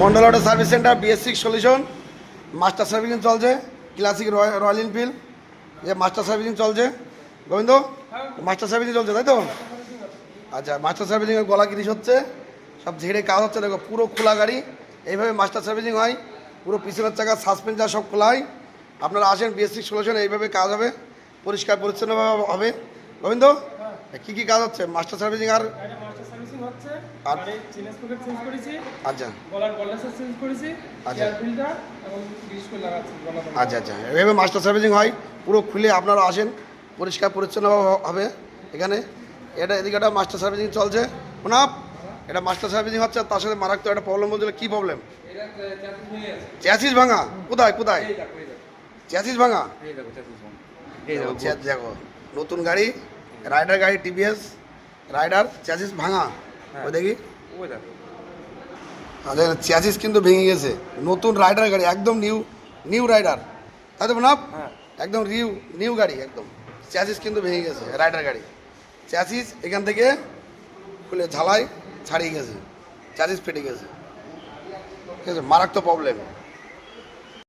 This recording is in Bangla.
Mondal auto service centre BS6 solution master servicing চলছে। ক্লাসিক রয়্যাল এনফিল্ড যে মাস্টার সার্ভিসিং চলছে। গোবিন্দ মাস্টার সার্ভিসিং চলছে তাই তো? আচ্ছা, মাস্টার সার্ভিসিংয়ের গলা গিরিশ হচ্ছে, সব ঝেড়ে কাজ হচ্ছে। দেখো পুরো খোলা গাড়ি, এইভাবে মাস্টার সার্ভিসিং হয়। পুরো পিছনের চাকা সাসপেন্সার সব খোলা হয়। আপনারা আসেন BS6 সলিউশন, এইভাবে কাজ হবে, পরিষ্কার পরিচ্ছন্নভাবে হবে। গোবিন্দ কী কী কাজ হচ্ছে মাস্টার সার্ভিসিং? আর আচ্ছা আচ্ছা আচ্ছা, এভাবে মাস্টার সার্ভিসিং হয়। পুরো খুলে আপনারা আসেন, পরিষ্কার পরিচ্ছন্নভাবে হবে এখানে। এটা এদিকে একটা মাস্টার সার্ভিসিং চলছে। প্রণাপ, এটা মাস্টার সার্ভিসিং হচ্ছে, তার সাথে মারাত্মক একটা প্রবলেম বলছিল। কী প্রবলেম? চ্যাসিস ভাঙা। কোথায় কোথায় চ্যাসিস ভাঙা? দেখো নতুন গাড়ি, রাইডার গাড়ি, TVS রাইডার, চ্যাসিস ভাঙা। ওই দেখি, আচ্ছা চ্যাসিস কিন্তু ভেঙে গেছে। নতুন রাইডার গাড়ি, একদম নিউ রাইডার, তাই তো না? একদম নিউ গাড়ি একদম। চ্যাসিস কিন্তু ভেঙে গেছে, রাইডার গাড়ি। চ্যাসিস এখান থেকে খুলে ঝালাই ছাড়িয়ে গেছে, চ্যাসিস ফেটে গেছে, ঠিক আছে, মারাত্মক প্রবলেম।